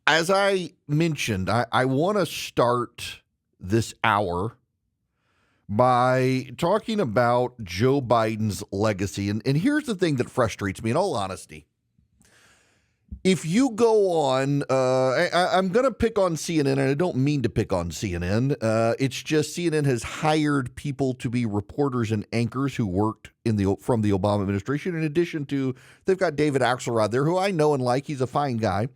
as I mentioned, I want to start this hour by talking about Joe Biden's legacy. And here's the thing that frustrates me, in all honesty. If you go on, I'm going to pick on CNN, and I don't mean to pick on CNN. It's just CNN has hired people to be reporters and anchors who worked from the Obama administration. In addition to, they've got David Axelrod there, who I know and like. He's a fine guy.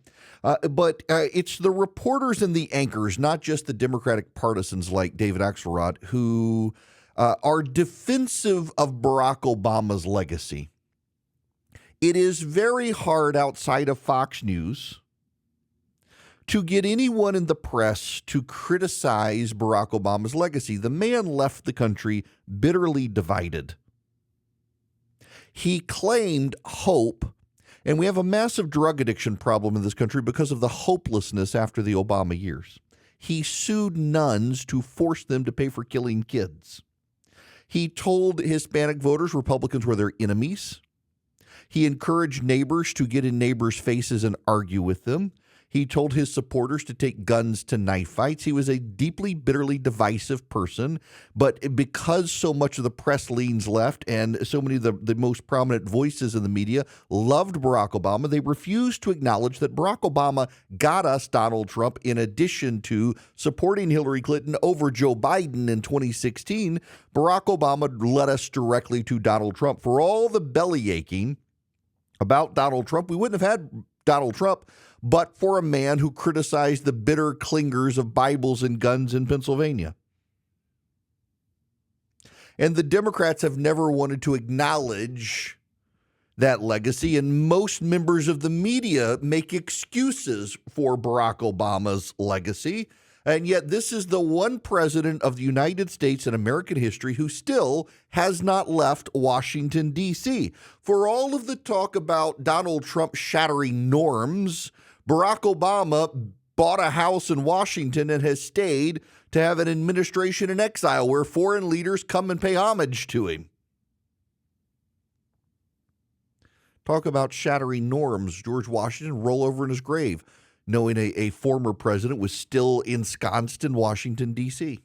But it's the reporters and the anchors, not just the Democratic partisans like David Axelrod, who are defensive of Barack Obama's legacy. It is very hard outside of Fox News to get anyone in the press to criticize Barack Obama's legacy. The man left the country bitterly divided. He claimed hope, and we have a massive drug addiction problem in this country because of the hopelessness after the Obama years. He sued nuns to force them to pay for killing kids. He told Hispanic voters Republicans were their enemies. He encouraged neighbors to get in neighbors' faces and argue with them. He told his supporters to take guns to knife fights. He was a deeply, bitterly divisive person. But because so much of the press leans left and so many of the most prominent voices in the media loved Barack Obama, they refused to acknowledge that Barack Obama got us Donald Trump in addition to supporting Hillary Clinton over Joe Biden in 2016. Barack Obama led us directly to Donald Trump. For all the belly aching about Donald Trump, we wouldn't have had Donald Trump but for a man who criticized the bitter clingers of Bibles and guns in Pennsylvania. And the Democrats have never wanted to acknowledge that legacy, and most members of the media make excuses for Barack Obama's legacy. And yet this is the one president of the United States in American history who still has not left Washington, D.C. For all of the talk about Donald Trump shattering norms, Barack Obama bought a house in Washington and has stayed to have an administration in exile where foreign leaders come and pay homage to him. Talk about shattering norms. George Washington roll over in his grave, knowing a former president was still ensconced in Washington, D.C.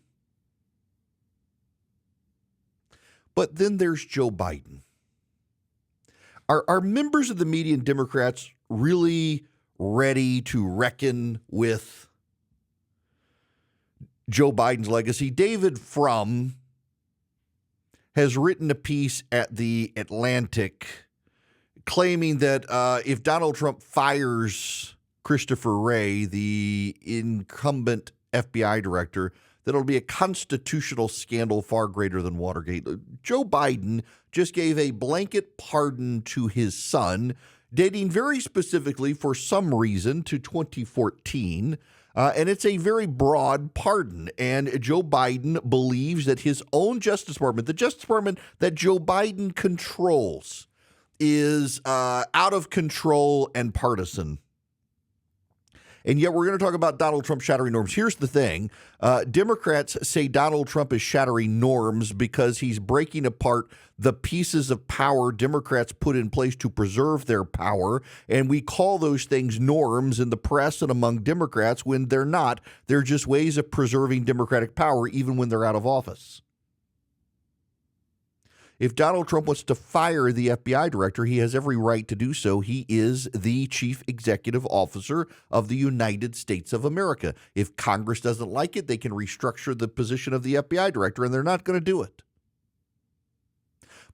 But then there's Joe Biden. Are members of the media and Democrats really ready to reckon with Joe Biden's legacy? David Frum has written a piece at The Atlantic claiming that if Donald Trump fires Christopher Wray, the incumbent FBI director, that it'll be a constitutional scandal far greater than Watergate. Joe Biden just gave a blanket pardon to his son, dating very specifically for some reason to 2014. And it's a very broad pardon. And Joe Biden believes that his own Justice Department, the Justice Department that Joe Biden controls, is out of control and partisan. And yet we're going to talk about Donald Trump shattering norms. Here's the thing. Democrats say Donald Trump is shattering norms because he's breaking apart the pieces of power Democrats put in place to preserve their power. And we call those things norms in the press and among Democrats when they're not. They're just ways of preserving Democratic power even when they're out of office. If Donald Trump wants to fire the FBI director, he has every right to do so. He is the chief executive officer of the United States of America. If Congress doesn't like it, they can restructure the position of the FBI director, and they're not going to do it.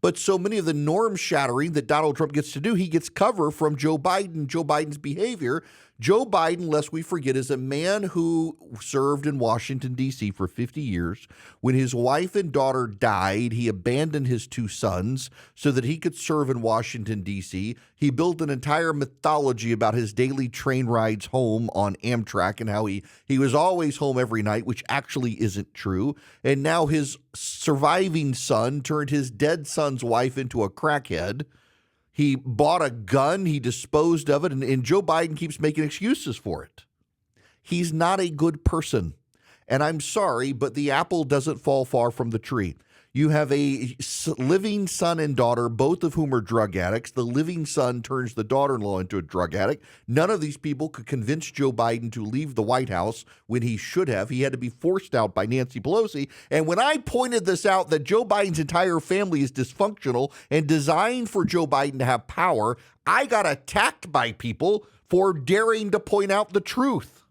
But so many of the norm shattering that Donald Trump gets to do, he gets cover from Joe Biden, Joe Biden's behavior. Joe Biden, lest we forget, is a man who served in Washington, D.C. for 50 years. When his wife and daughter died, he abandoned his two sons so that he could serve in Washington, D.C. He built an entire mythology about his daily train rides home on Amtrak and how he was always home every night, which actually isn't true. And now his surviving son turned his dead son's wife into a crackhead. He bought a gun, he disposed of it, and Joe Biden keeps making excuses for it. He's not a good person. And I'm sorry, but the apple doesn't fall far from the tree. You have a living son and daughter, both of whom are drug addicts. The living son turns the daughter-in-law into a drug addict. None of these people could convince Joe Biden to leave the White House when he should have. He had to be forced out by Nancy Pelosi. And when I pointed this out, that Joe Biden's entire family is dysfunctional and designed for Joe Biden to have power, I got attacked by people for daring to point out the truth.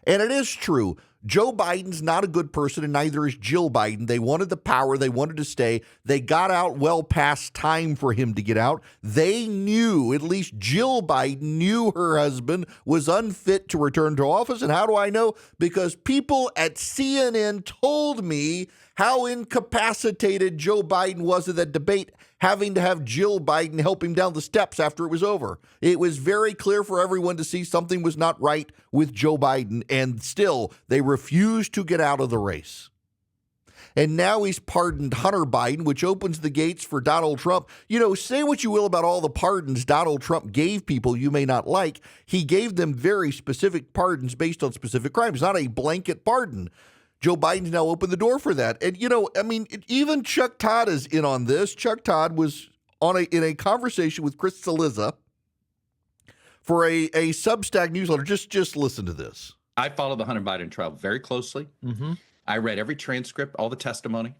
And it is true. Joe Biden's not a good person, and neither is Jill Biden. They wanted the power. They wanted to stay. They got out well past time for him to get out. They knew, at least Jill Biden knew, her husband was unfit to return to office. And how do I know? Because people at CNN told me how incapacitated Joe Biden was at that debate, having to have Jill Biden help him down the steps after it was over. It was very clear for everyone to see something was not right with Joe Biden, and still they refused to get out of the race. And now he's pardoned Hunter Biden, which opens the gates for Donald Trump. You know, say what you will about all the pardons Donald Trump gave people you may not like. He gave them very specific pardons based on specific crimes, not a blanket pardon. Joe Biden's now opened the door for that. And, you know, I mean, even Chuck Todd is in on this. Chuck Todd was in a conversation with Chris Cillizza for a Substack newsletter. Just listen to this. I followed the Hunter Biden trial very closely. Mm-hmm. I read every transcript, all the testimony,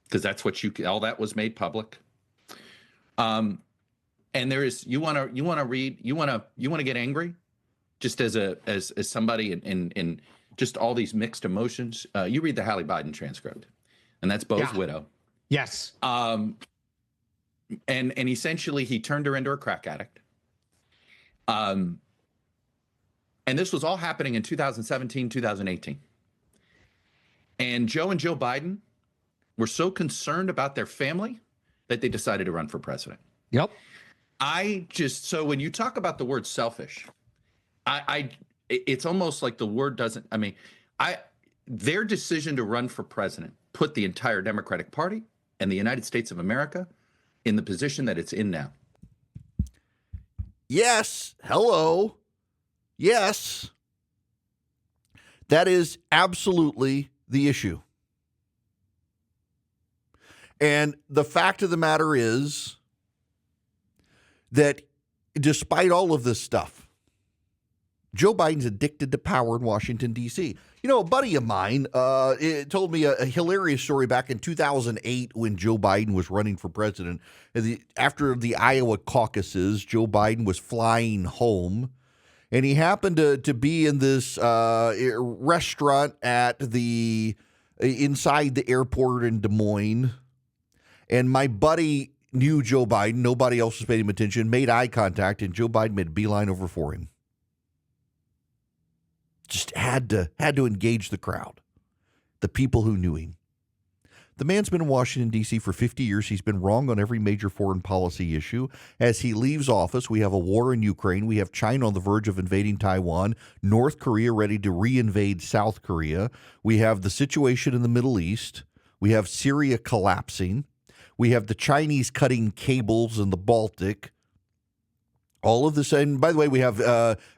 because that's what all that was made public. And there is, you want to get angry, just as somebody in just all these mixed emotions. You read the Hallie Biden transcript, and that's Bo's widow. Yes. And essentially he turned her into a crack addict. And this was all happening in 2017, 2018. And Joe and Jill Biden were so concerned about their family that they decided to run for president. Yep. So when you talk about the word selfish, it's almost like the word doesn't, their decision to run for president put the entire Democratic Party and the United States of America in the position that it's in now. Yes. Hello. Yes. That is absolutely the issue. And the fact of the matter is that despite all of this stuff, Joe Biden's addicted to power in Washington, D.C. You know, a buddy of mine told me a hilarious story back in 2008 when Joe Biden was running for president. After the Iowa caucuses, Joe Biden was flying home, and he happened to be in this restaurant inside the airport in Des Moines. And my buddy knew Joe Biden. Nobody else was paying him attention, made eye contact, and Joe Biden made a beeline over for him. Just had to engage the crowd, the people who knew him. The man's been in Washington, D.C. for 50 years. He's been wrong on every major foreign policy issue. As he leaves office, we have a war in Ukraine. We have China on the verge of invading Taiwan, North Korea ready to reinvade South Korea. We have the situation in the Middle East. We have Syria collapsing. We have the Chinese cutting cables in the Baltic. All of this, and by the way, we have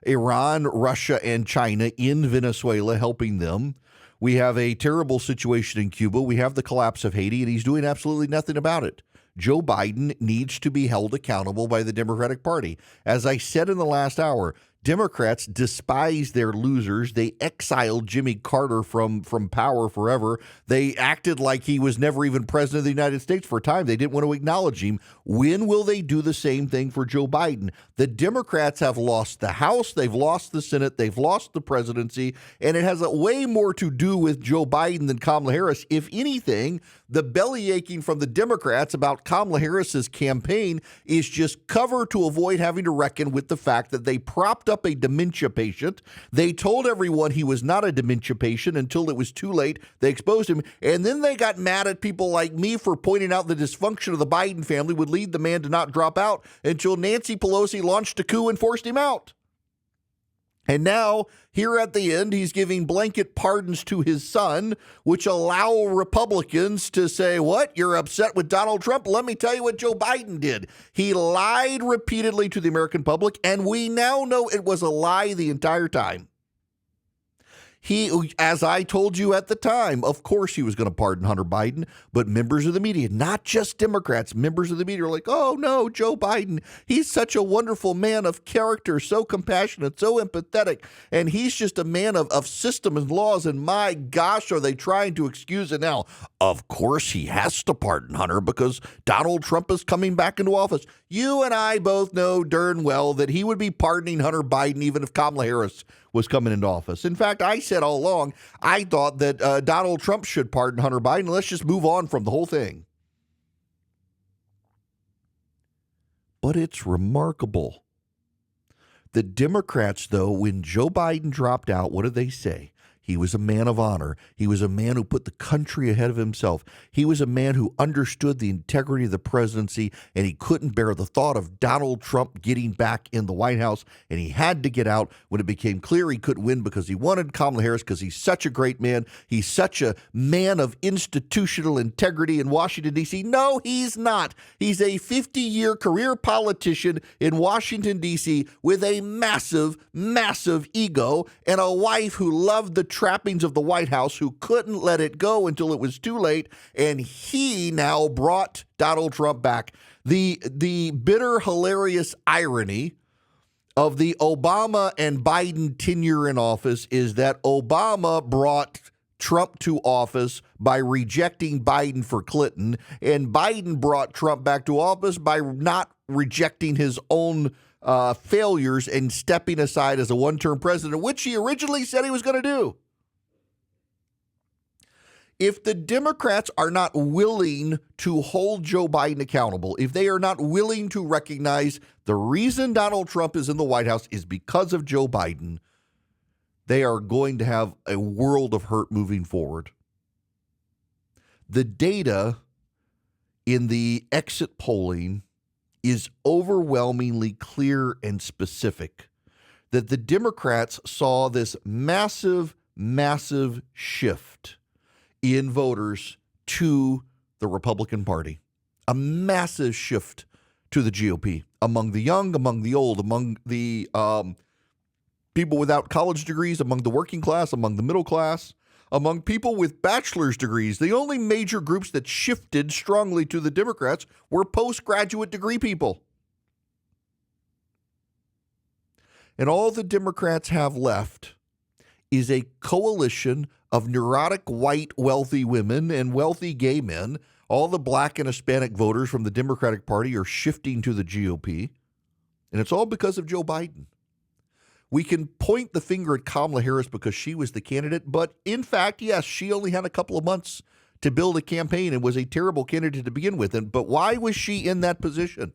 Iran, Russia, and China in Venezuela helping them. We have a terrible situation in Cuba. We have the collapse of Haiti, and he's doing absolutely nothing about it. Joe Biden needs to be held accountable by the Democratic Party. As I said in the last hour, Democrats despise their losers. They exiled Jimmy Carter from power forever. They acted like he was never even president of the United States for a time. They didn't want to acknowledge him. When will they do the same thing for Joe Biden? The Democrats have lost the House. They've lost the Senate. They've lost the presidency. And it has way more to do with Joe Biden than Kamala Harris. If anything, the belly aching from the Democrats about Kamala Harris's campaign is just cover to avoid having to reckon with the fact that they propped up a dementia patient. They told everyone he was not a dementia patient until it was too late. They exposed him. And then they got mad at people like me for pointing out the dysfunction of the Biden family would lead the man to not drop out until Nancy Pelosi launched a coup and forced him out. And now, here at the end, he's giving blanket pardons to his son, which allow Republicans to say, what? You're upset with Donald Trump? Let me tell you what Joe Biden did. He lied repeatedly to the American public, and we now know it was a lie the entire time. He, as I told you at the time, of course he was going to pardon Hunter Biden, but members of the media, not just Democrats, members of the media are like, oh no, Joe Biden, he's such a wonderful man of character, so compassionate, so empathetic, and he's just a man of system and laws, and my gosh, are they trying to excuse it now? Of course he has to pardon Hunter because Donald Trump is coming back into office. You and I both know darn well that he would be pardoning Hunter Biden even if Kamala Harris was coming into office. In fact, I said all along, I thought that Donald Trump should pardon Hunter Biden. Let's just move on from the whole thing. But it's remarkable. The Democrats, though, when Joe Biden dropped out, what did they say? He was a man of honor. He was a man who put the country ahead of himself. He was a man who understood the integrity of the presidency, and he couldn't bear the thought of Donald Trump getting back in the White House, and he had to get out when it became clear he couldn't win because he wanted Kamala Harris because he's such a great man. He's such a man of institutional integrity in Washington, D.C. No, he's not. He's a 50-year career politician in Washington, D.C. with a massive, massive ego and a wife who loved the trappings of the White House, who couldn't let it go until it was too late, and he now brought Donald Trump back. The bitter, hilarious irony of the Obama and Biden tenure in office is that Obama brought Trump to office by rejecting Biden for Clinton, and Biden brought Trump back to office by not rejecting his own failures and stepping aside as a one-term president, which he originally said he was going to do. If the Democrats are not willing to hold Joe Biden accountable, if they are not willing to recognize the reason Donald Trump is in the White House is because of Joe Biden, they are going to have a world of hurt moving forward. The data in the exit polling is overwhelmingly clear and specific that the Democrats saw this massive, massive shift in voters to the Republican Party, a massive shift to the GOP among the young, among the old, among the people without college degrees, among the working class, among the middle class, among people with bachelor's degrees. The only major groups that shifted strongly to the Democrats were postgraduate degree people. And all the Democrats have left is a coalition of neurotic white wealthy women and wealthy gay men. All the black and Hispanic voters from the Democratic Party are shifting to the GOP. And it's all because of Joe Biden. We can point the finger at Kamala Harris because she was the candidate, but in fact, yes, she only had a couple of months to build a campaign and was a terrible candidate to begin with. But why was she in that position?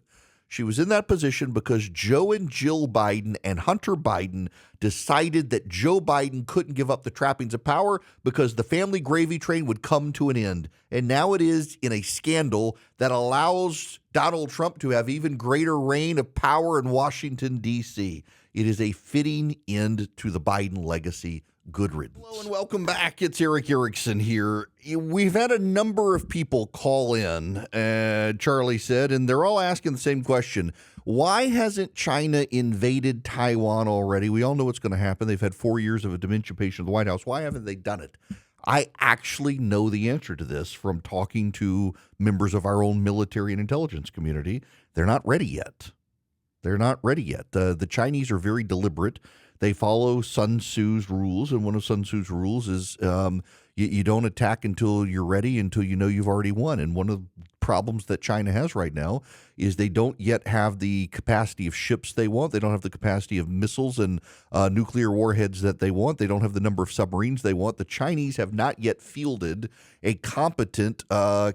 She was in that position because Joe and Jill Biden and Hunter Biden decided that Joe Biden couldn't give up the trappings of power because the family gravy train would come to an end. And now it is in a scandal that allows Donald Trump to have even greater reign of power in Washington, D.C. It is a fitting end to the Biden legacy. Good riddance. Hello and welcome back. It's Erickson here. We've had a number of people call in, Charlie said, and they're all asking the same question. Why hasn't China invaded Taiwan already? We all know what's going to happen. They've had 4 years of a dementia patient in the White House. Why haven't they done it? I actually know the answer to this from talking to members of our own military and intelligence community. They're not ready yet. They're not ready yet. The Chinese are very deliberate. They follow Sun Tzu's rules, and one of Sun Tzu's rules is you don't attack until you're ready, until you know you've already won. And one of the problems that China has right now is they don't yet have the capacity of ships they want. They don't have the capacity of missiles and nuclear warheads that they want. They don't have the number of submarines they want. The Chinese have not yet fielded a competent,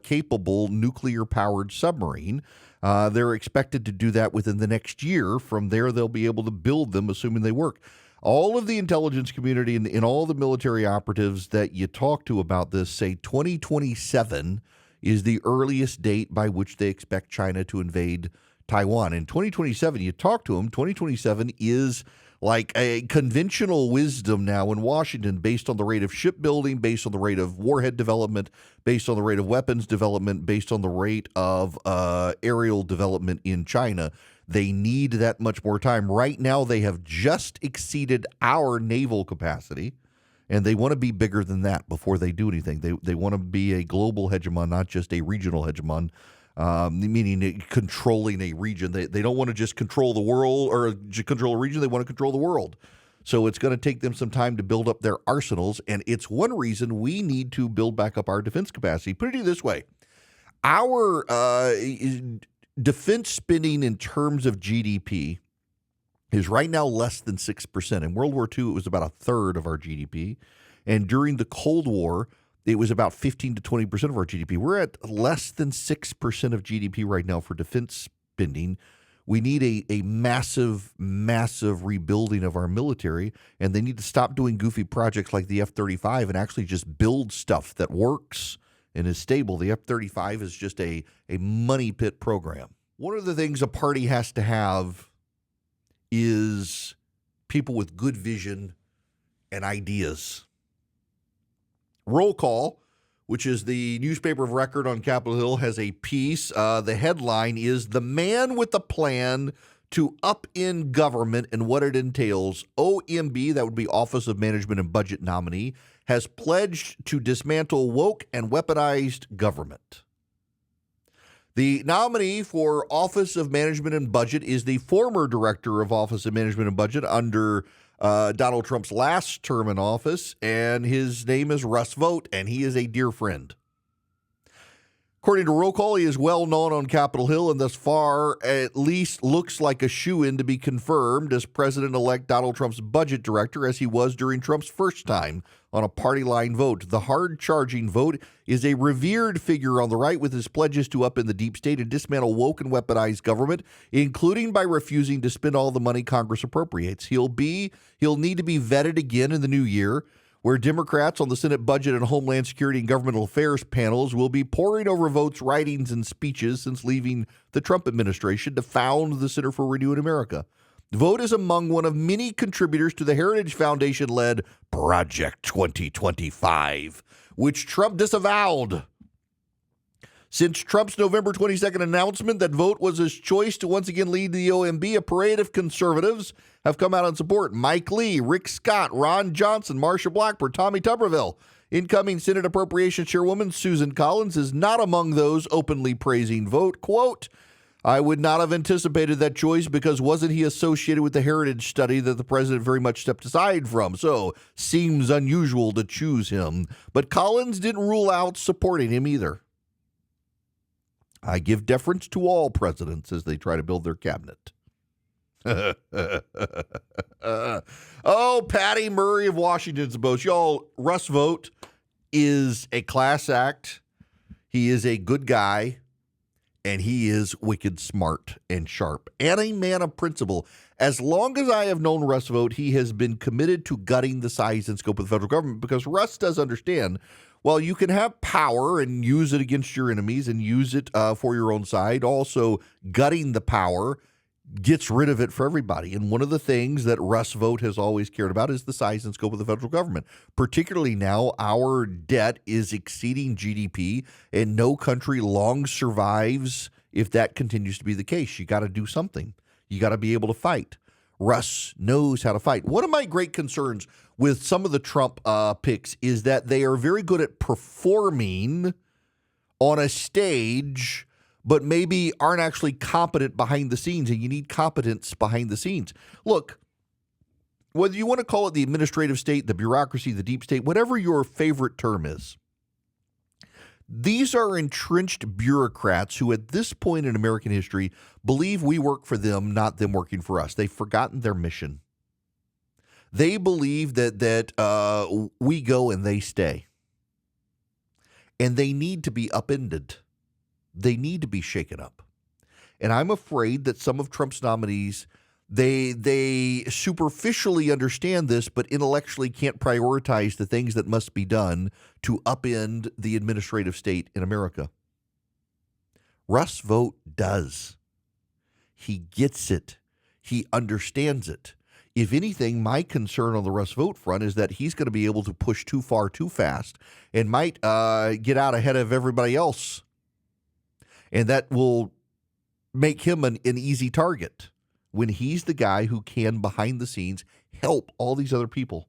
capable nuclear-powered submarine. They're expected to do that within the next year. From there, they'll be able to build them, assuming they work. All of the intelligence community and all the military operatives that you talk to about this say 2027 is the earliest date by which they expect China to invade Taiwan. In 2027, you talk to them, 2027 is like a conventional wisdom now in Washington based on the rate of shipbuilding, based on the rate of warhead development, based on the rate of weapons development, based on the rate of aerial development in China. They need that much more time. Right now, they have just exceeded our naval capacity. And they want to be bigger than that before they do anything. They want to be a global hegemon, not just a regional hegemon, meaning controlling a region. They don't want to just control the world or control a region. They want to control the world. So it's going to take them some time to build up their arsenals. And it's one reason we need to build back up our defense capacity. Put it this way. Our defense spending in terms of GDP is right now less than 6%. In World War II, it was about a third of our GDP. And during the Cold War, it was about 15 to 20% of our GDP. We're at less than 6% of GDP right now for defense spending. We need a massive, massive rebuilding of our military, and they need to stop doing goofy projects like the F-35 and actually just build stuff that works and is stable. The F-35 is just a money pit program. One of the things a party has to have is people with good vision and ideas. Roll Call, which is the newspaper of record on Capitol Hill, has a piece. The headline is "The Man with a Plan to Upend Government and What It Entails. OMB," that would be Office of Management and Budget nominee, "has pledged to dismantle woke and weaponized government." The nominee for Office of Management and Budget is the former director of Office of Management and Budget under Donald Trump's last term in office, and his name is Russ Vought, and he is a dear friend. According to Roll Call, he is well known on Capitol Hill and thus far at least looks like a shoo-in to be confirmed as President-elect Donald Trump's budget director, as he was during Trump's first time on a party line vote. The hard-charging Vought is a revered figure on the right with his pledges to upend the deep state and dismantle woke and weaponized government, including by refusing to spend all the money Congress appropriates. He'll need to be vetted again in the new year, where Democrats on the Senate Budget and Homeland Security and Governmental Affairs panels will be poring over Vought's writings and speeches since leaving the Trump administration to found the Center for Renewing America. Vought is among one of many contributors to the Heritage Foundation-led Project 2025, which Trump disavowed. Since Trump's November 22nd announcement that Vought was his choice to once again lead the OMB, a parade of conservatives have come out in support. Mike Lee, Rick Scott, Ron Johnson, Marsha Blackburn, Tommy Tuberville. Incoming Senate Appropriations Chairwoman Susan Collins is not among those openly praising Vought. Quote, "I would not have anticipated that choice because wasn't he associated with the Heritage study that the president very much stepped aside from? So seems unusual to choose him." But Collins didn't rule out supporting him either. "I give deference to all presidents as they try to build their cabinet." Oh, Patty Murray of Washington's Post. Y'all, Russ Vought is a class act. He is a good guy, and he is wicked smart and sharp and a man of principle. As long as I have known Russ Vought, he has been committed to gutting the size and scope of the federal government, because Russ does understand, well, you can have power and use it against your enemies and use it for your own side. Also, gutting the power gets rid of it for everybody. And one of the things that Russ Vought has always cared about is the size and scope of the federal government. Particularly now, our debt is exceeding GDP, and no country long survives if that continues to be the case. You got to do something. You got to be able to fight. Russ knows how to fight. One of my great concerns with some of the Trump picks is that they are very good at performing on a stage, but maybe aren't actually competent behind the scenes, and you need competence behind the scenes. Look, whether you want to call it the administrative state, the bureaucracy, the deep state, whatever your favorite term is, these are entrenched bureaucrats who at this point in American history believe we work for them, not them working for us. They've forgotten their mission. They believe that we go and they stay. And they need to be upended. They need to be shaken up. And I'm afraid that some of Trump's nominees, they superficially understand this, but intellectually can't prioritize the things that must be done to upend the administrative state in America. Russ Vought does. He gets it. He understands it. If anything, my concern on the Russ Vought front is that he's going to be able to push too far too fast and might get out ahead of everybody else. And that will make him an easy target when he's the guy who can, behind the scenes, help all these other people.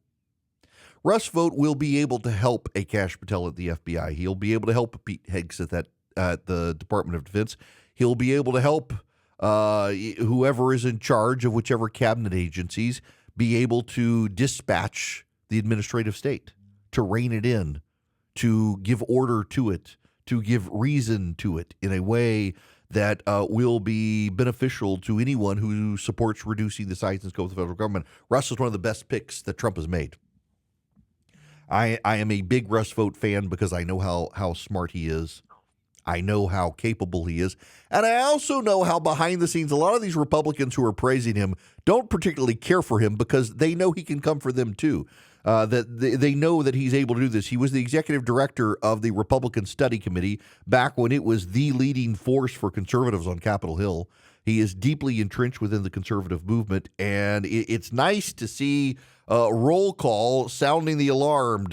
Russ Vought will be able to help a Kash Patel at the FBI. He'll be able to help Pete Higgs at the Department of Defense. He'll be able to help whoever is in charge of whichever cabinet agencies be able to dispatch the administrative state, to rein it in, to give order to it, to give reason to it in a way that will be beneficial to anyone who supports reducing the size and scope of the federal government. Russ is one of the best picks that Trump has made. I am a big Russ Vought fan because I know how smart he is. I know how capable he is. And I also know how behind the scenes, a lot of these Republicans who are praising him don't particularly care for him because they know he can come for them too. That they know that he's able to do this. He was the executive director of the Republican Study Committee back when it was the leading force for conservatives on Capitol Hill. He is deeply entrenched within the conservative movement, and it's nice to see roll call sounding the alarm.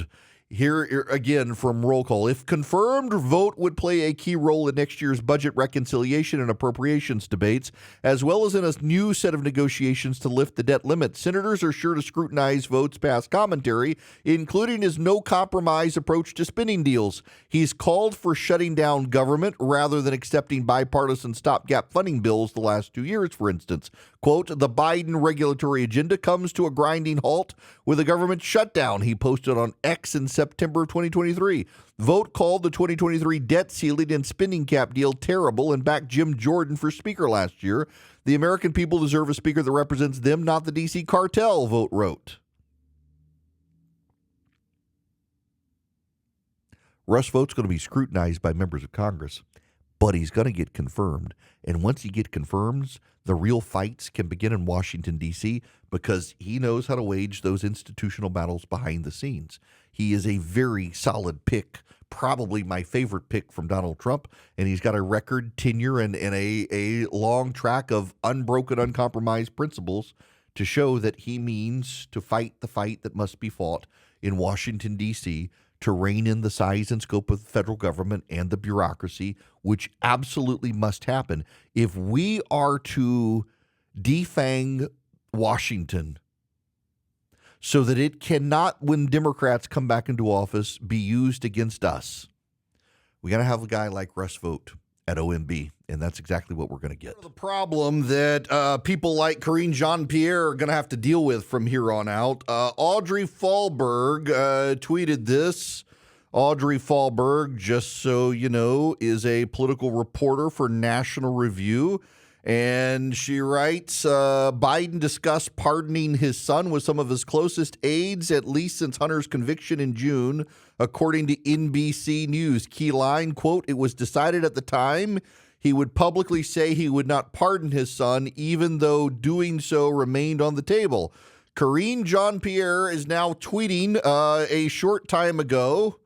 Here again from roll call. If confirmed, Vought would play a key role in next year's budget reconciliation and appropriations debates, as well as in a new set of negotiations to lift the debt limit. Senators are sure to scrutinize Vought's past commentary, including his no-compromise approach to spending deals. He's called for shutting down government rather than accepting bipartisan stopgap funding bills the last 2 years, for instance. Quote, the Biden regulatory agenda comes to a grinding halt with a government shutdown, he posted on X in September of 2023. Vought called the 2023 debt ceiling and spending cap deal terrible and backed Jim Jordan for speaker last year. The American people deserve a speaker that represents them, not the D.C. cartel, Vought wrote. Russ Vought's going to be scrutinized by members of Congress, but he's going to get confirmed. And once he gets confirmed, the real fights can begin in Washington, D.C., because he knows how to wage those institutional battles behind the scenes. He is a very solid pick, probably my favorite pick from Donald Trump, and he's got a record tenure and a long track of unbroken, uncompromised principles to show that he means to fight the fight that must be fought in Washington, D.C., to rein in the size and scope of the federal government and the bureaucracy, which absolutely must happen. If we are to defang Washington so that it cannot, when Democrats come back into office, be used against us, we got to have a guy like Russ Vought at OMB, and that's exactly what we're going to get. The problem that people like Karine Jean-Pierre are going to have to deal with from here on out. Audrey Fahlberg tweeted this. Audrey Fahlberg, just so you know, is a political reporter for National Review. And she writes, Biden discussed pardoning his son with some of his closest aides, at least since Hunter's conviction in June, according to NBC News. Key line, quote, it was decided at the time he would publicly say he would not pardon his son, even though doing so remained on the table. Karine Jean-Pierre is now tweeting a short time ago,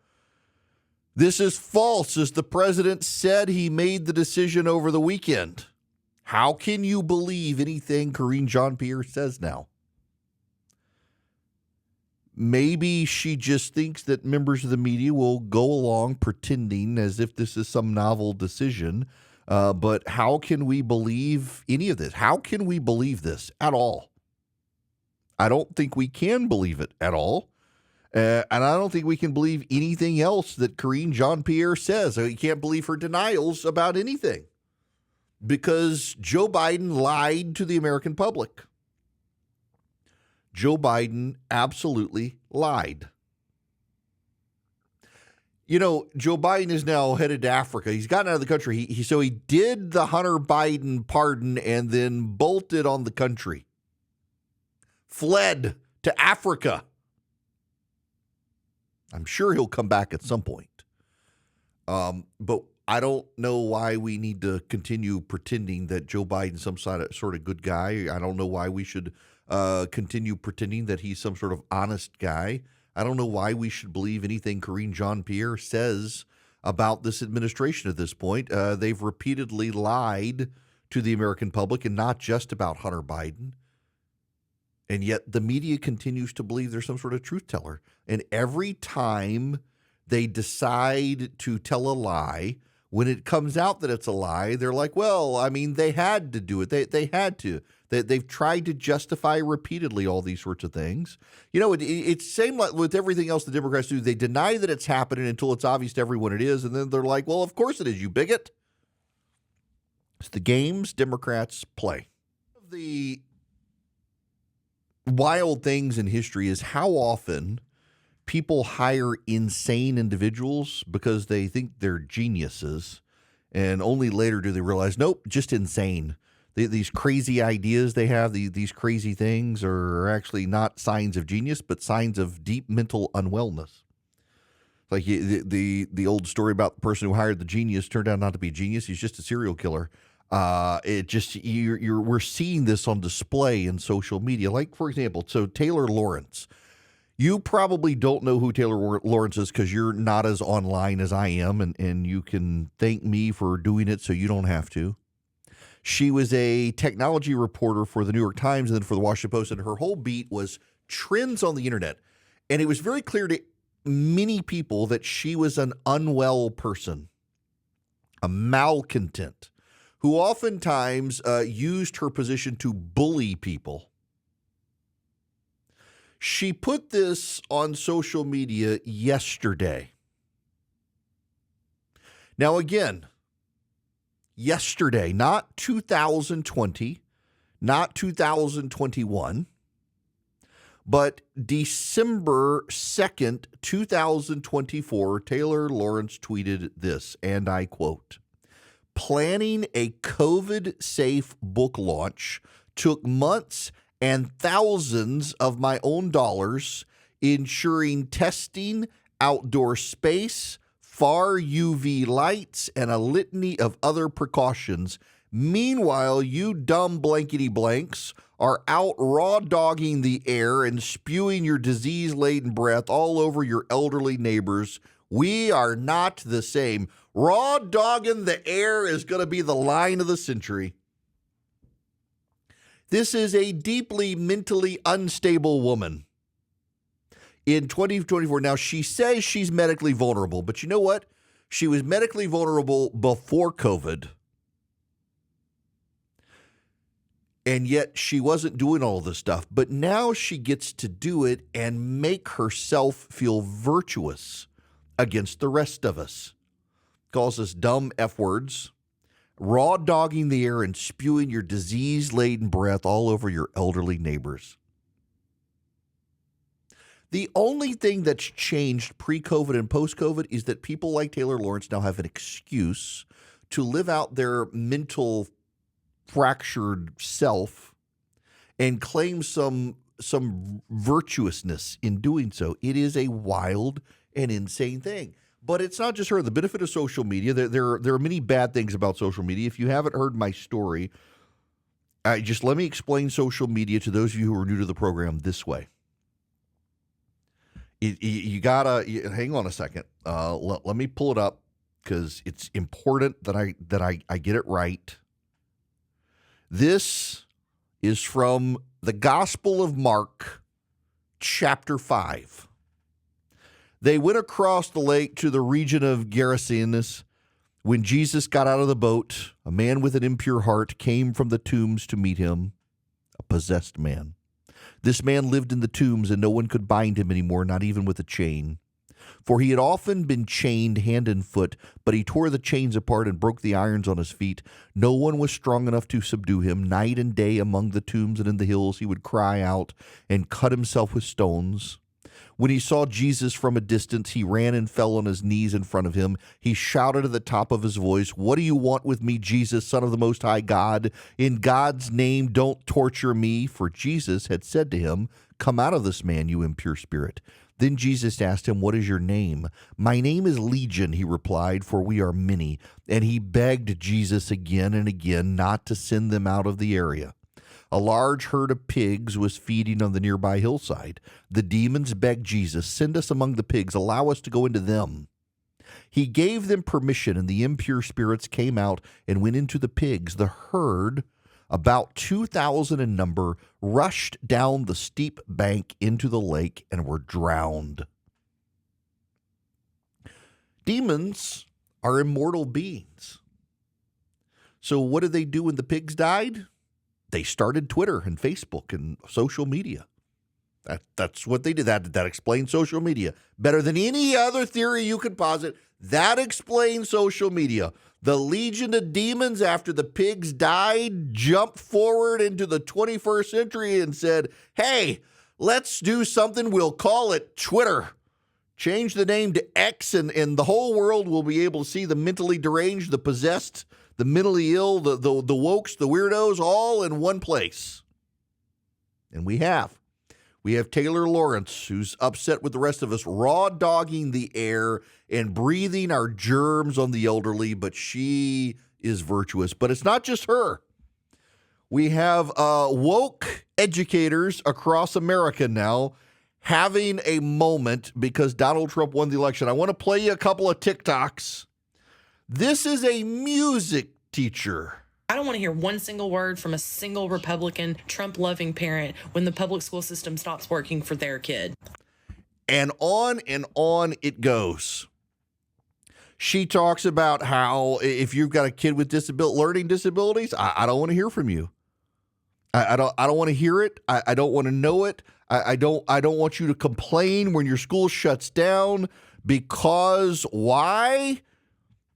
this is false, as the president said he made the decision over the weekend. How can you believe anything Karine Jean-Pierre says now? Maybe she just thinks that members of the media will go along pretending as if this is some novel decision. But how can we believe any of this? How can we believe this at all? I don't think we can believe it at all. And I don't think we can believe anything else that Karine Jean-Pierre says. We can't believe her denials about anything. Because Joe Biden lied to the American public. Joe Biden absolutely lied. You know, Joe Biden is now headed to Africa. He's gotten out of the country. So he did the Hunter Biden pardon and then bolted on the country. Fled to Africa. I'm sure he'll come back at some point. But I don't know why we need to continue pretending that Joe Biden's some sort of good guy. I don't know why we should continue pretending that he's some sort of honest guy. I don't know why we should believe anything Karine Jean-Pierre says about this administration at this point. They've repeatedly lied to the American public, and not just about Hunter Biden. And yet the media continues to believe they're some sort of truth teller. And every time they decide to tell a lie, when it comes out that it's a lie, they're like, well, I mean, they had to do it. They had to. They've tried to justify repeatedly all these sorts of things. You know, it's same like with everything else the Democrats do. They deny that it's happening until it's obvious to everyone it is, and then they're like, well, of course it is, you bigot. It's the games Democrats play. The wild things in history is how often people hire insane individuals because they think they're geniuses, and only later do they realize, nope, just insane. These crazy ideas they have, these crazy things are actually not signs of genius, but signs of deep mental unwellness. Like the old story about the person who hired the genius turned out not to be a genius. He's just a serial killer. We're seeing this on display in social media. Like, for example, so Taylor Lawrence. You probably don't know who Taylor Lawrence is because you're not as online as I am, and you can thank me for doing it so you don't have to. She was a technology reporter for the New York Times and then for the Washington Post, and her whole beat was trends on the internet. And it was very clear to many people that she was an unwell person, a malcontent, who oftentimes used her position to bully people. She put this on social media yesterday. Now, again, yesterday, not 2020, not 2021, but December 2nd, 2024, Taylor Lawrence tweeted this, and I quote, "Planning a COVID-safe book launch took months and thousands of my own dollars, ensuring testing, outdoor space, far UV lights, and a litany of other precautions. Meanwhile, you dumb blankety blanks are out raw dogging the air and spewing your disease-laden breath all over your elderly neighbors. We are not the same." Raw dogging the air is going to be the line of the century. This is a deeply mentally unstable woman in 2024. Now, she says she's medically vulnerable, but you know what? She was medically vulnerable before COVID, and yet she wasn't doing all this stuff. But now she gets to do it and make herself feel virtuous against the rest of us. Calls us dumb F words. Raw dogging the air and spewing your disease-laden breath all over your elderly neighbors. The only thing that's changed pre-COVID and post-COVID is that people like Taylor Lawrence now have an excuse to live out their mental fractured self and claim some virtuousness in doing so. It is a wild and insane thing. But it's not just her. The benefit of social media, there are many bad things about social media. If you haven't heard my story, just let me explain social media to those of you who are new to the program this way. You gotta hang on a second. Let me pull it up because it's important that I get it right. This is from the Gospel of Mark, chapter 5. They went across the lake to the region of Gerasenes. When Jesus got out of the boat, a man with an impure heart came from the tombs to meet him, a possessed man. This man lived in the tombs, and no one could bind him anymore, not even with a chain. For he had often been chained hand and foot, but he tore the chains apart and broke the irons on his feet. No one was strong enough to subdue him. Night and day among the tombs and in the hills he would cry out and cut himself with stones. When he saw Jesus from a distance, he ran and fell on his knees in front of him. He shouted at the top of his voice, "What do you want with me, Jesus, Son of the Most High God? In God's name, don't torture me." For Jesus had said to him, "Come out of this man, you impure spirit." Then Jesus asked him, "What is your name?" "My name is Legion," he replied, "for we are many." And he begged Jesus again and again not to send them out of the area. A large herd of pigs was feeding on the nearby hillside. The demons begged Jesus, "Send us among the pigs, allow us to go into them." He gave them permission, and the impure spirits came out and went into the pigs. The herd, about 2,000 in number, rushed down the steep bank into the lake and were drowned. Demons are immortal beings. So what did they do when the pigs died? They started Twitter and Facebook and social media. That's what they did. That explains social media better than any other theory you could posit. That explains social media. The legion of demons, after the pigs died, jumped forward into the 21st century and said, hey, let's do something. We'll call it Twitter. Change the name to X, and the whole world will be able to see the mentally deranged, the possessed, the mentally ill, the wokes, the weirdos, all in one place. And we have. We have Taylor Lawrence, who's upset with the rest of us, raw dogging the air and breathing our germs on the elderly, but she is virtuous. But it's not just her. We have woke educators across America now having a moment because Donald Trump won the election. I want to play you a couple of TikToks. This is a music teacher. I don't want to hear one single word from a single Republican, Trump-loving parent when the public school system stops working for their kid. And on it goes. She talks about how if you've got a kid with learning disabilities, I don't want to hear from you. I don't want to hear it. I don't want to know it. I don't want you to complain when your school shuts down. Because why?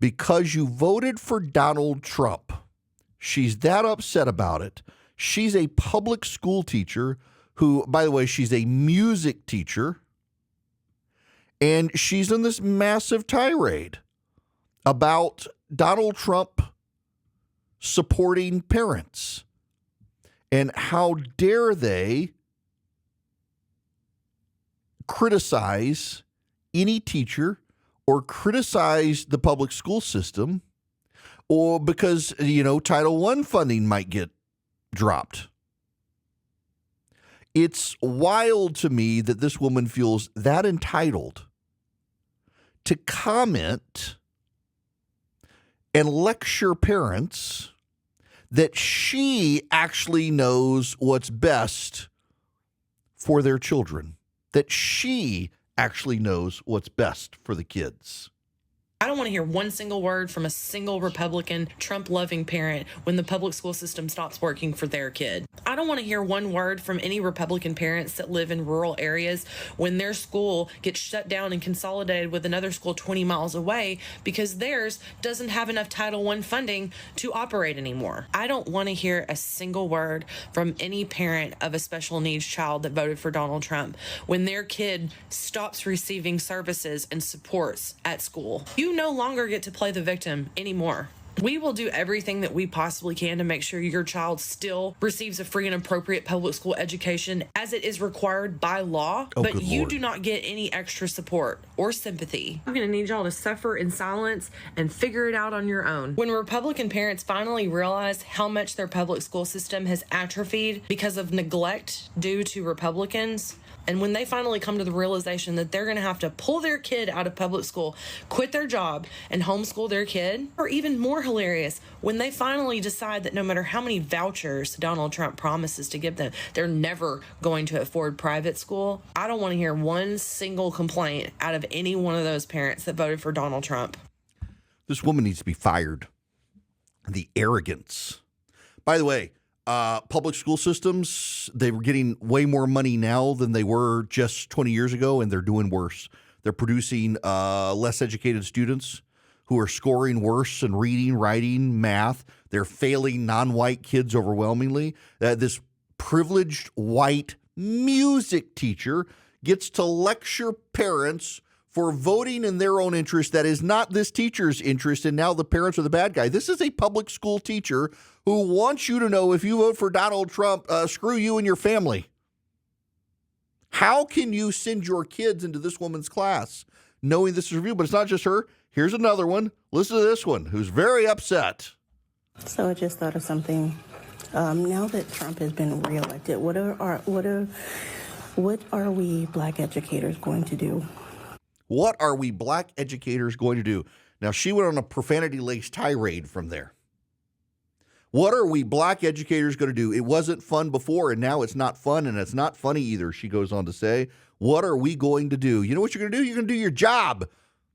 Because you voted for Donald Trump. She's that upset about it. She's a public school teacher who, by the way, she's a music teacher. And she's in this massive tirade about Donald Trump supporting parents. And how dare they criticize any teacher or criticize the public school system, or because, Title I funding might get dropped. It's wild to me that this woman feels that entitled to comment and lecture parents that she actually knows what's best for their children, that she actually knows what's best for the kids. I don't want to hear one single word from a single Republican, Trump-loving parent when the public school system stops working for their kid. I don't want to hear one word from any Republican parents that live in rural areas when their school gets shut down and consolidated with another school 20 miles away because theirs doesn't have enough Title I funding to operate anymore. I don't want to hear a single word from any parent of a special needs child that voted for Donald Trump when their kid stops receiving services and supports at school. You no longer get to play the victim anymore. We will do everything that we possibly can to make sure your child still receives a free and appropriate public school education as it is required by law, but you do not get any extra support or sympathy. I'm going to need y'all to suffer in silence and figure it out on your own. When Republican parents finally realize how much their public school system has atrophied because of neglect due to Republicans, and when they finally come to the realization that they're going to have to pull their kid out of public school, quit their job, and homeschool their kid, or even more hilarious, when they finally decide that no matter how many vouchers Donald Trump promises to give them, they're never going to afford private school, I don't want to hear one single complaint out of any one of those parents that voted for Donald Trump. This woman needs to be fired. The arrogance. By the way, public school systems, they were getting way more money now than they were just 20 years ago, and they're doing worse. They're producing less educated students who are scoring worse in reading, writing, math. They're failing non-white kids overwhelmingly. This privileged white music teacher gets to lecture parents for voting in their own interest that is not this teacher's interest, and now the parents are the bad guy. This is a public school teacher who wants you to know if you vote for Donald Trump, screw you and your family. How can you send your kids into this woman's class knowing this is review? But it's not just her. Here's another one. Listen to this one, who's very upset. So I just thought of something. Now that Trump has been reelected, what are we black educators going to do? What are we black educators going to do? Now, she went on a profanity-laced tirade from there. What are we black educators going to do? It wasn't fun before, and now it's not fun, and it's not funny either, she goes on to say. What are we going to do? You know what you're going to do? You're going to do your job.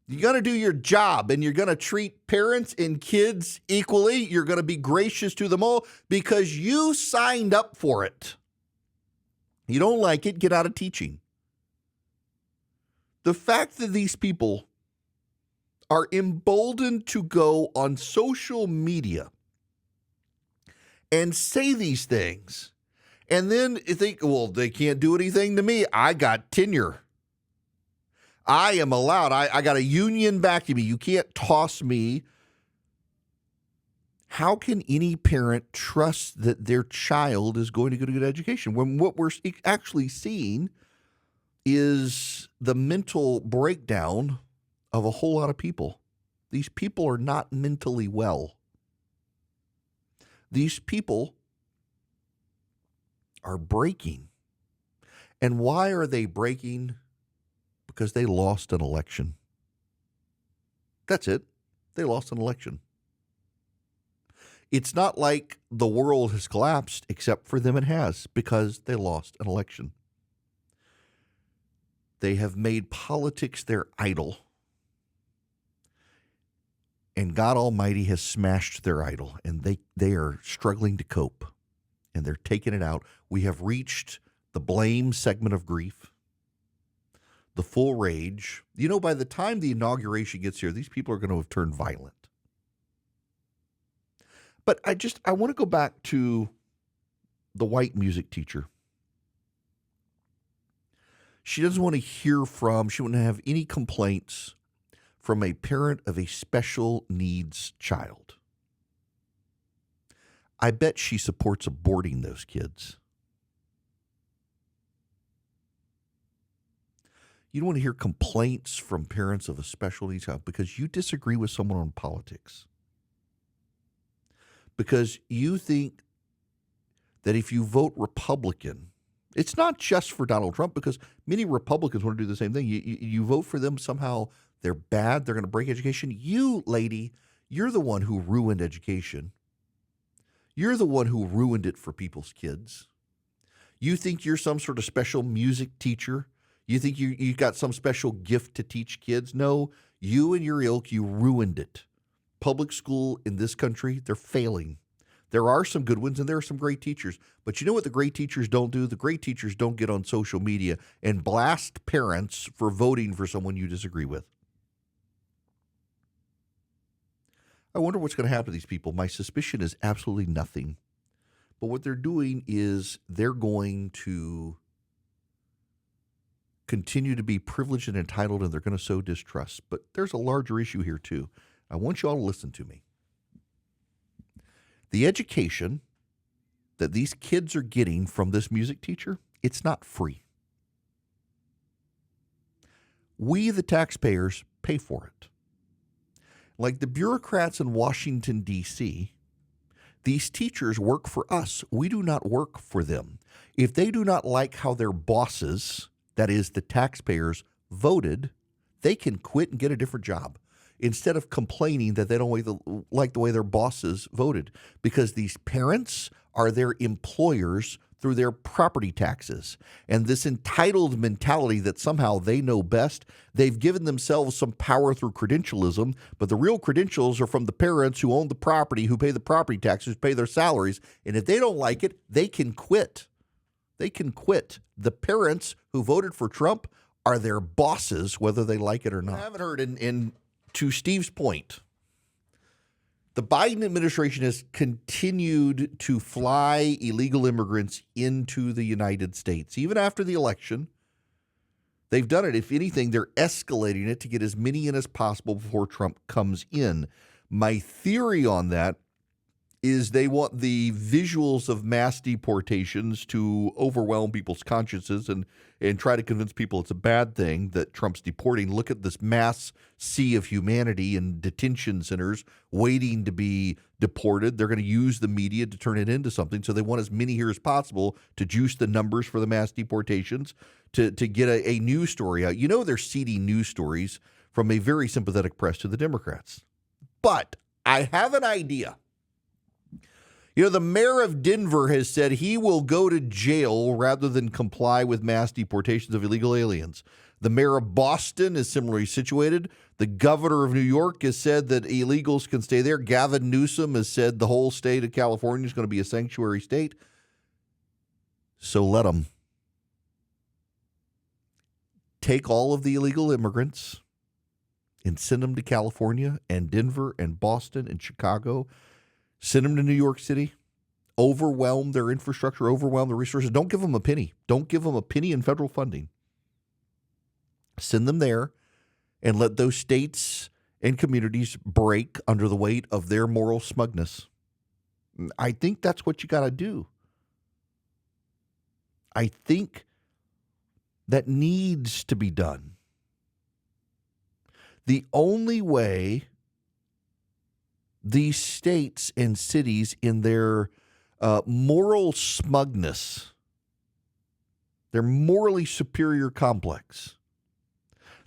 You're going to do your job, and you're going to treat parents and kids equally. You're going to be gracious to them all because you signed up for it. You don't like it, get out of teaching. The fact that these people are emboldened to go on social media and say these things, and then think, well, they can't do anything to me. I got tenure. I am allowed. I got a union backing me. You can't toss me. How can any parent trust that their child is going to get a good education when what we're actually seeing is the mental breakdown of a whole lot of people? These people are not mentally well. These people are breaking. And why are they breaking? Because they lost an election. That's it. They lost an election. It's not like the world has collapsed, except for them it has, because they lost an election. They have made politics their idol. And God Almighty has smashed their idol, and they are struggling to cope, and they're taking it out. We have reached the blame segment of grief. The full rage. You know, by the time the inauguration gets here, these people are going to have turned violent. But I want to go back to the white music teacher. She doesn't want to hear from, she wouldn't have any complaints from a parent of a special needs child. I bet she supports aborting those kids. You don't want to hear complaints from parents of a special needs child because you disagree with someone on politics. Because you think that if you vote Republican, it's not just for Donald Trump, because many Republicans want to do the same thing. You vote for them, somehow they're bad, they're going to break education. You, lady, you're the one who ruined education. You're the one who ruined it for people's kids. You think you're some sort of special music teacher. You think you got some special gift to teach kids. No, you and your ilk, you ruined it. Public school in this country, they're failing. There are some good ones and there are some great teachers. But you know what the great teachers don't do? The great teachers don't get on social media and blast parents for voting for someone you disagree with. I wonder what's going to happen to these people. My suspicion is absolutely nothing. But what they're doing is they're going to continue to be privileged and entitled, and they're going to sow distrust. But there's a larger issue here, too. I want you all to listen to me. The education that these kids are getting from this music teacher, it's not free. We, the taxpayers, pay for it. Like the bureaucrats in Washington, D.C., these teachers work for us. We do not work for them. If they do not like how their bosses, that is the taxpayers, voted, they can quit and get a different job instead of complaining that they don't like the way their bosses voted, because these parents are their employers through their property taxes. And this entitled mentality that somehow they know best, they've given themselves some power through credentialism, but the real credentials are from the parents who own the property, who pay the property taxes, pay their salaries. And if they don't like it, they can quit. They can quit. The parents who voted for Trump are their bosses, whether they like it or not. I haven't heard, to Steve's point, the Biden administration has continued to fly illegal immigrants into the United States. Even after the election, they've done it. If anything, they're escalating it to get as many in as possible before Trump comes in. My theory on that is they want the visuals of mass deportations to overwhelm people's consciences and try to convince people it's a bad thing that Trump's deporting. Look at this mass sea of humanity in detention centers waiting to be deported. They're going to use the media to turn it into something. So they want as many here as possible to juice the numbers for the mass deportations, to get a news story out. You know, they're seeding news stories from a very sympathetic press to the Democrats. But I have an idea. You know, the mayor of Denver has said he will go to jail rather than comply with mass deportations of illegal aliens. The mayor of Boston is similarly situated. The governor of New York has said that illegals can stay there. Gavin Newsom has said the whole state of California is going to be a sanctuary state. So let them. Take all of the illegal immigrants and send them to California and Denver and Boston and Chicago. Send them to New York City. Overwhelm their infrastructure, overwhelm the resources. Don't give them a penny. Don't give them a penny in federal funding. Send them there and let those states and communities break under the weight of their moral smugness. I think that's what you got to do. I think that needs to be done. The only way these states and cities in their moral smugness, their morally superior complex,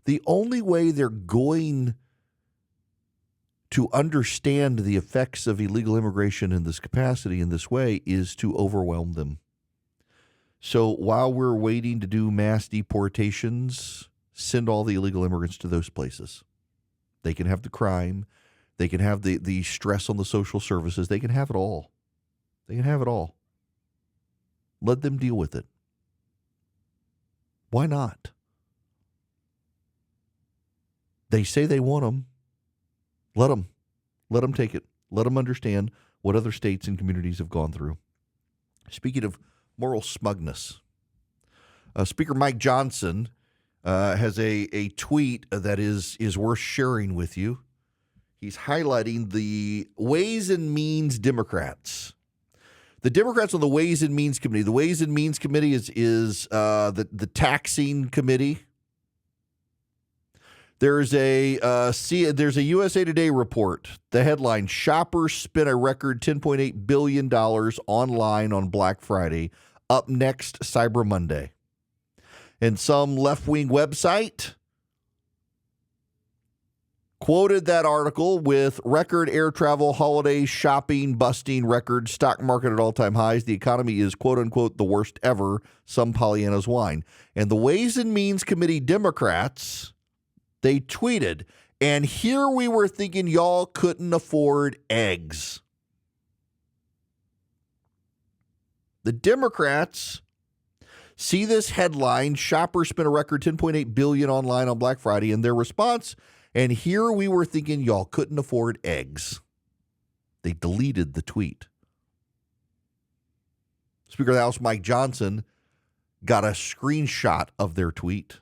the only way they're going to understand the effects of illegal immigration in this capacity, in this way, is to overwhelm them. So while we're waiting to do mass deportations, send all the illegal immigrants to those places. They can have the crime. They can have the stress on the social services. They can have it all. They can have it all. Let them deal with it. Why not? They say they want them. Let them. Let them take it. Let them understand what other states and communities have gone through. Speaking of moral smugness, Speaker Mike Johnson has a tweet that is worth sharing with you. He's highlighting the Ways and Means Democrats. The Democrats on the Ways and Means Committee. The Ways and Means Committee is the taxing committee. There's a USA Today report. The headline: Shoppers spent a record $10.8 billion online on Black Friday. Up next, Cyber Monday. And some left-wing website quoted that article with record air travel, holiday shopping, busting record, stock market at all-time highs. The economy is, quote-unquote, the worst ever, some Pollyanna's whine. And the Ways and Means Committee Democrats, they tweeted, and here we were thinking y'all couldn't afford eggs. The Democrats see this headline, shoppers spent a record $10.8 billion online on Black Friday, and their response, and here we were thinking y'all couldn't afford eggs. They deleted the tweet. Speaker of the House Mike Johnson got a screenshot of their tweet.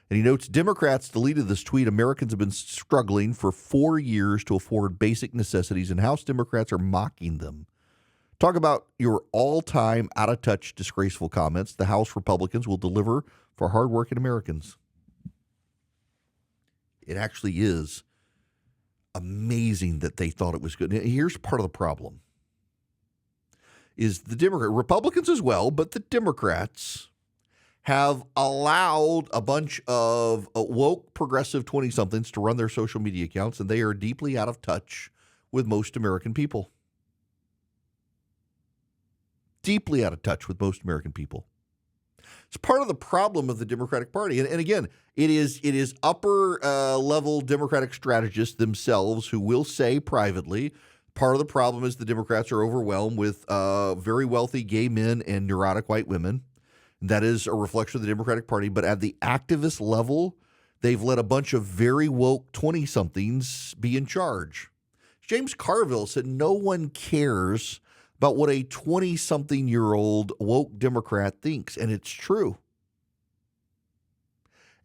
And he notes, Democrats deleted this tweet. Americans have been struggling for 4 years to afford basic necessities, and House Democrats are mocking them. Talk about your all-time out-of-touch, disgraceful comments. The House Republicans will deliver for hardworking Americans. It actually is amazing that they thought it was good. Here's part of the problem. Is the Republicans as well, but the Democrats have allowed a bunch of woke progressive 20-somethings to run their social media accounts, and they are deeply out of touch with most American people. Deeply out of touch with most American people. It's part of the problem of the Democratic Party. And again, it is upper level Democratic strategists themselves who will say privately, part of the problem is the Democrats are overwhelmed with very wealthy gay men and neurotic white women. That is a reflection of the Democratic Party. But at the activist level, they've let a bunch of very woke 20-somethings be in charge. James Carville said no one cares about what a 20-something-year-old woke Democrat thinks, and it's true.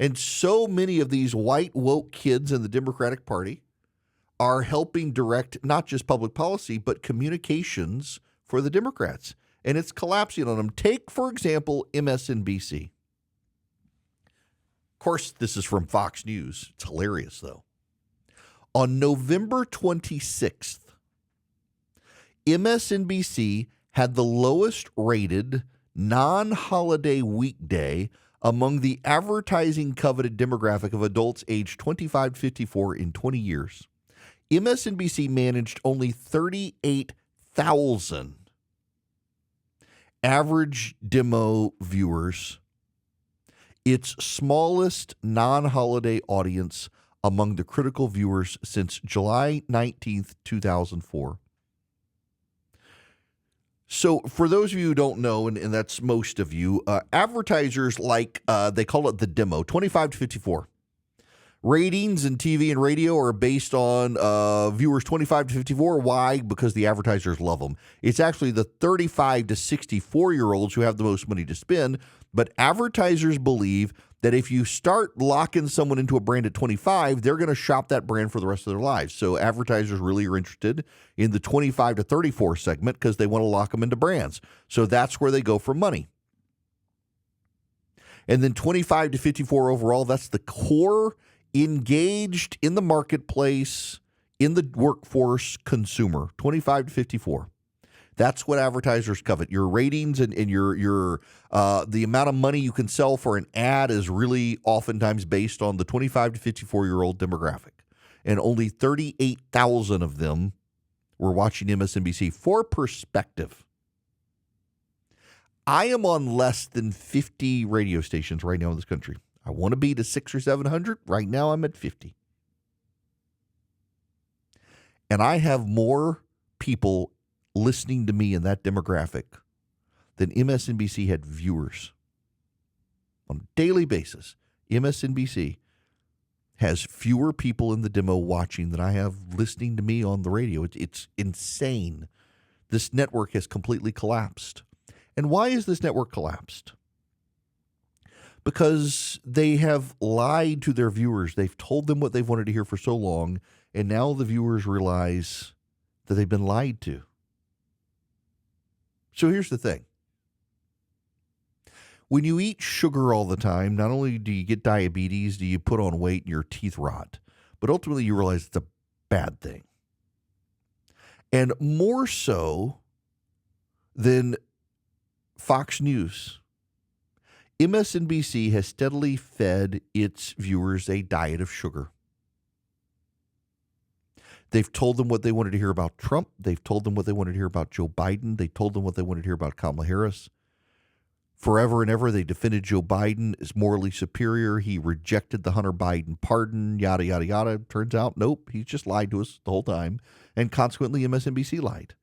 And so many of these white woke kids in the Democratic Party are helping direct not just public policy, but communications for the Democrats. And it's collapsing on them. Take, for example, MSNBC. Of course, this is from Fox News. It's hilarious, though. On November 26th, MSNBC had the lowest rated non-holiday weekday among the advertising coveted demographic of adults aged 25 to 54 in 20 years. MSNBC managed only 38,000 average demo viewers, its smallest non-holiday audience among the critical viewers since July 19th, 2004. So for those of you who don't know, and that's most of you, advertisers like, they call it the demo, 25 to 54. Ratings in TV and radio are based on viewers 25 to 54. Why? Because the advertisers love them. It's actually the 35 to 64-year-olds who have the most money to spend, but advertisers believe that if you start locking someone into a brand at 25, they're going to shop that brand for the rest of their lives. So advertisers really are interested in the 25 to 34 segment because they want to lock them into brands. So that's where they go for money. And then 25 to 54 overall, that's the core engaged in the marketplace, in the workforce consumer, 25 to 54. That's what advertisers covet. Your ratings and your the amount of money you can sell for an ad is really oftentimes based on the 25 to 54-year-old demographic. And only 38,000 of them were watching MSNBC. For perspective, I am on less than 50 radio stations right now in this country. I want to be to 600 or 700. Right now I'm at 50. And I have more people listening to me in that demographic than MSNBC had viewers. On a daily basis, MSNBC has fewer people in the demo watching than I have listening to me on the radio. It's insane. This network has completely collapsed. And why is this network collapsed? Because they have lied to their viewers. They've told them what they've wanted to hear for so long, and now the viewers realize that they've been lied to. So here's the thing. When you eat sugar all the time, not only do you get diabetes, do you put on weight and your teeth rot, but ultimately you realize it's a bad thing. And more so than Fox News, MSNBC has steadily fed its viewers a diet of sugar. They've told them what they wanted to hear about Trump. They've told them what they wanted to hear about Joe Biden. They told them what they wanted to hear about Kamala Harris. Forever and ever, they defended Joe Biden as morally superior. He rejected the Hunter Biden pardon, yada, yada, yada. Turns out, nope, he's just lied to us the whole time. And consequently, MSNBC lied.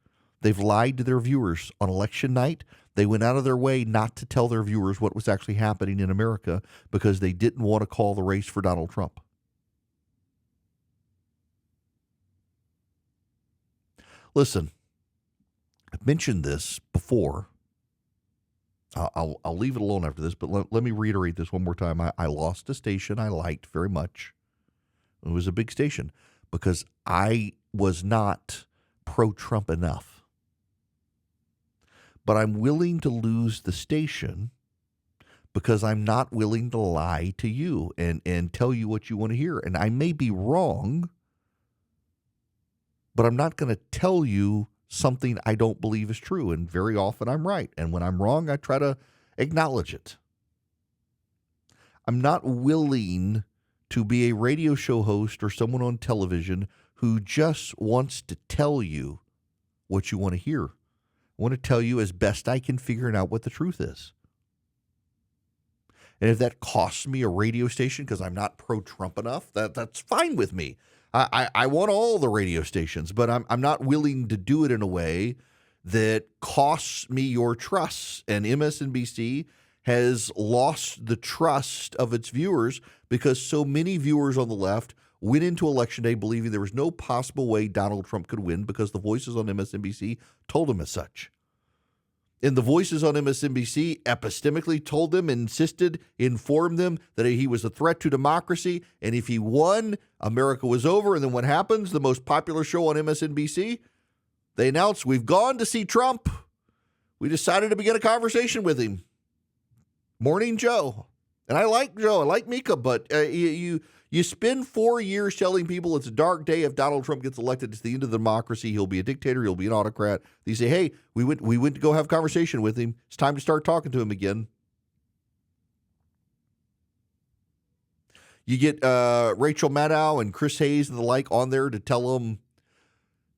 They've lied to their viewers. On election night, they went out of their way not to tell their viewers what was actually happening in America because they didn't want to call the race for Donald Trump. Listen, I've mentioned this before. I'll leave it alone after this, but let me reiterate this one more time. I lost a station I liked very much. It was a big station because I was not pro-Trump enough. But I'm willing to lose the station because I'm not willing to lie to you and tell you what you want to hear. And I may be wrong, but I'm not going to tell you something I don't believe is true. And very often I'm right. And when I'm wrong, I try to acknowledge it. I'm not willing to be a radio show host or someone on television who just wants to tell you what you want to hear. I want to tell you as best I can figuring out what the truth is. And if that costs me a radio station because I'm not pro-Trump enough, that's fine with me. I want all the radio stations, but I'm not willing to do it in a way that costs me your trust. And MSNBC has lost the trust of its viewers because so many viewers on the left went into Election Day believing there was no possible way Donald Trump could win because the voices on MSNBC told him as such. And the voices on MSNBC epistemically told them, insisted, informed them that he was a threat to democracy. And if he won, America was over. And then what happens? The most popular show on MSNBC, they announced, we've gone to see Trump. We decided to begin a conversation with him. Morning Joe. And I like Joe. I like Mika. But you spend 4 years telling people it's a dark day if Donald Trump gets elected. It's the end of democracy. He'll be a dictator. He'll be an autocrat. You say, hey, we went to go have a conversation with him. It's time to start talking to him again. You get Rachel Maddow and Chris Hayes and the like on there to tell them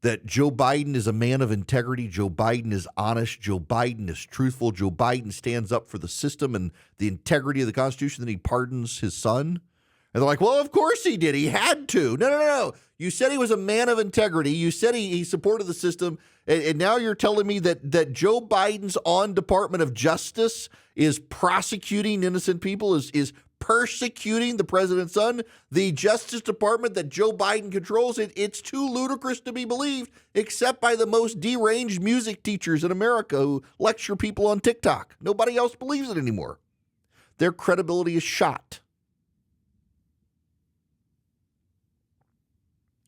that Joe Biden is a man of integrity. Joe Biden is honest. Joe Biden is truthful. Joe Biden stands up for the system and the integrity of the Constitution. Then he pardons his son. And they're like, well, of course he did. He had to. No. You said he was a man of integrity. You said he supported the system. And now you're telling me that Joe Biden's on Department of Justice is prosecuting innocent people, is persecuting the president's son, the Justice Department that Joe Biden controls. It's too ludicrous to be believed, except by the most deranged music teachers in America who lecture people on TikTok. Nobody else believes it anymore. Their credibility is shot.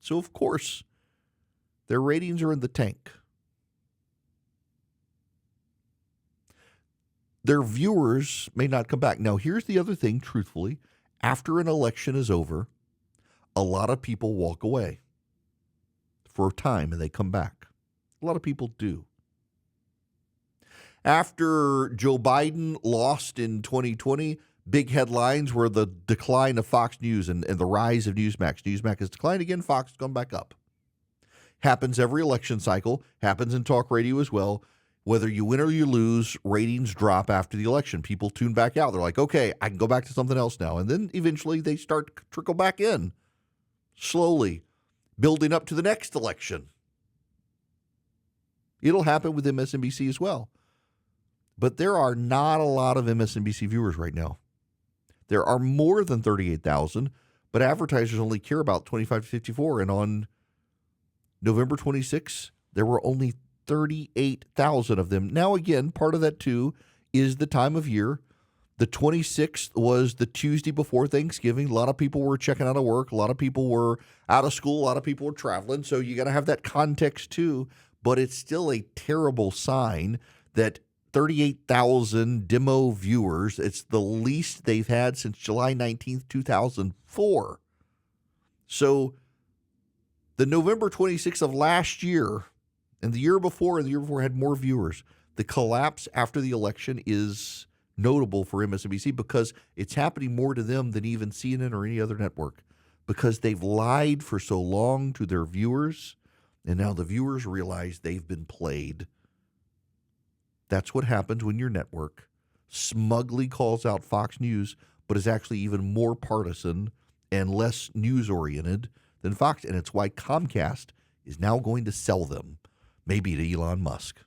So, of course, their ratings are in the tank. Their viewers may not come back. Now, here's the other thing, truthfully. After an election is over, a lot of people walk away for a time and they come back. A lot of people do. After Joe Biden lost in 2020, big headlines were the decline of Fox News and the rise of Newsmax. Newsmax has declined again. Fox has gone back up. Happens every election cycle. Happens in talk radio as well. Whether you win or you lose, ratings drop after the election. People tune back out. They're like, okay, I can go back to something else now. And then eventually they start to trickle back in, slowly, building up to the next election. It'll happen with MSNBC as well. But there are not a lot of MSNBC viewers right now. There are more than 38,000, but advertisers only care about 25 to 54. And on November 26th, there were only 38,000 of them. Now, again, part of that, too, is the time of year. The 26th was the Tuesday before Thanksgiving. A lot of people were checking out of work. A lot of people were out of school. A lot of people were traveling. So you got to have that context, too. But it's still a terrible sign that 38,000 demo viewers, it's the least they've had since July 19th, 2004. So the November 26th of last year and the year before had more viewers. The collapse after the election is notable for MSNBC because it's happening more to them than even CNN or any other network, because they've lied for so long to their viewers, and now the viewers realize they've been played. That's what happens when your network smugly calls out Fox News, but is actually even more partisan and less news-oriented than Fox. And it's why Comcast is now going to sell them, maybe to Elon Musk.